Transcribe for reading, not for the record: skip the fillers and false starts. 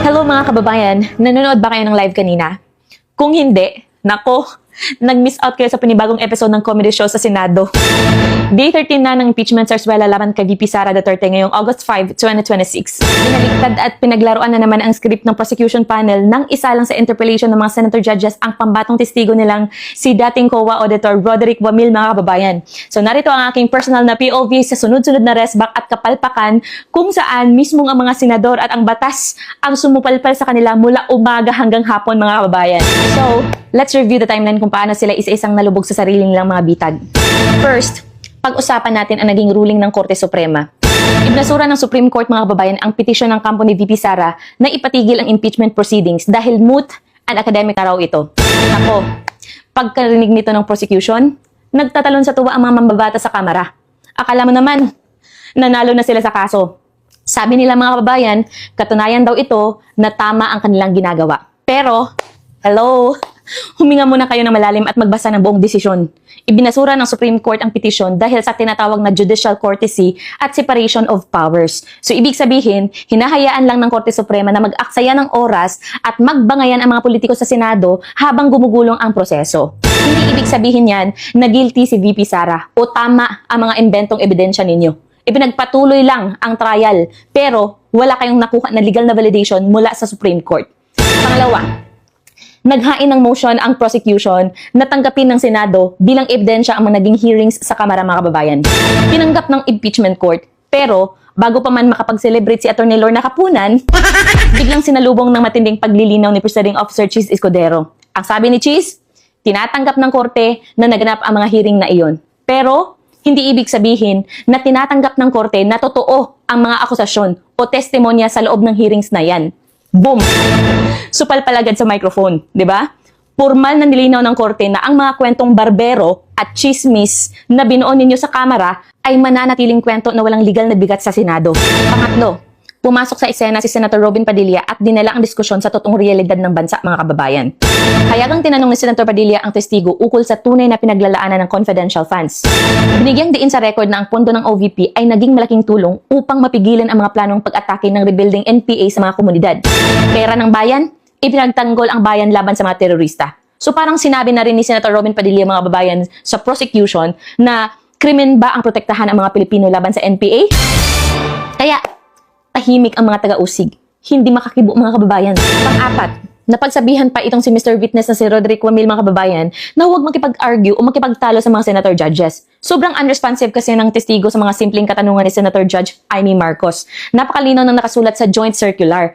Hello mga kababayan, nanonood ba kayo ng live kanina? Kung hindi, nako, nag-miss out kayo sa panibagong episode ng comedy show sa Senado. Day 13 na ng impeachment sarsuela laban kay VP Sara Duterte ngayong August 5, 2026. Binaligtad at pinaglaruan na naman ang script ng prosecution panel nang isa lang sa interpellation ng mga senator judges ang pambatong testigo nilang si dating COA Auditor Roderick Wamil mga kababayan. So narito ang aking personal na POV sa sunod-sunod na resback at kapalpakan kung saan mismong ang mga senador at ang batas ang sumupalpal sa kanila mula umaga hanggang hapon mga kababayan. So, let's review the timeline kung paano sila isa-isang nalubog sa sarili nilang mga bitag. First, pag-usapan natin ang naging ruling ng Korte Suprema. Ibinasura ng Supreme Court mga kababayan ang petisyon ng kampo ni VP Sara na ipatigil ang impeachment proceedings dahil moot and academic na raw ito. Ako, pagkarinig nito ng prosecution, nagtatalon sa tuwa ang mga mambabata sa kamara. Akala mo naman, nanalo na sila sa kaso. Sabi nila mga kababayan, katunayan daw ito na tama ang kanilang ginagawa. Pero, hello, huminga muna kayo ng malalim at magbasa ng buong desisyon. Ibinasura ng Supreme Court ang petisyon dahil sa tinatawag na judicial courtesy at separation of powers. So, ibig sabihin, hinahayaan lang ng Korte Suprema na mag-aksaya ng oras at magbangayan ang mga politiko sa Senado habang gumugulong ang proseso. Hindi ibig sabihin yan na guilty si VP Sara o tama ang mga inventong ebidensya ninyo. Ipinagpatuloy lang ang trial pero wala kayong nakuha na legal na validation mula sa Supreme Court. Pangalawa, naghain ng motion ang prosecution na tanggapin ng Senado bilang ebidensya ang mga naging hearings sa Kamara mga kababayan. Tinanggap ng impeachment court, pero bago pa man makapag-celebrate si Atty. Lorna Capunan, biglang sinalubong ng matinding paglilinaw ni Presiding Officer Cheese Escudero. Ang sabi ni Cheese, tinatanggap ng korte na naganap ang mga hearing na iyon. Pero, hindi ibig sabihin na tinatanggap ng korte na totoo ang mga akusasyon o testimonya sa loob ng hearings na yan. Boom! Supal palagad sa microphone, di ba? Formal na nilinaw ng korte na ang mga kwentong barbero at chismis na binuo ninyo sa kamera ay mananatiling kwento na walang legal na bigat sa Senado. Pangatlo, pumasok sa eksena si Senator Robin Padilla at dinala ang diskusyon sa totoong realidad ng bansa mga kababayan. Hayagang tinanong ni Senator Padilla ang testigo ukol sa tunay na pinaglalaanan ng confidential funds. Binigyang diin sa record na ang pondo ng OVP ay naging malaking tulong upang mapigilan ang mga planong pag-atake ng rebuilding NPA sa mga komunidad. Pera ng bayan, ipinagtanggol ang bayan laban sa mga terorista. So parang sinabi na rin ni Senator Robin Padilla mga kababayan sa prosecution na krimen ba ang protektahan ang mga Pilipino laban sa NPA? Kaya, tahimik ang mga taga-usig. Hindi makakibo mga kababayan. Pang-apat, napagsabihan pa itong si Mr. Witness na si Roderick Wamil mga kababayan na huwag makipag-argue o makipagtalo sa mga senator judges. Sobrang unresponsive kasi ng testigo sa mga simpleng katanungan ni Senator Judge Amy Marcos. Napakalinaw ng nakasulat sa joint circular.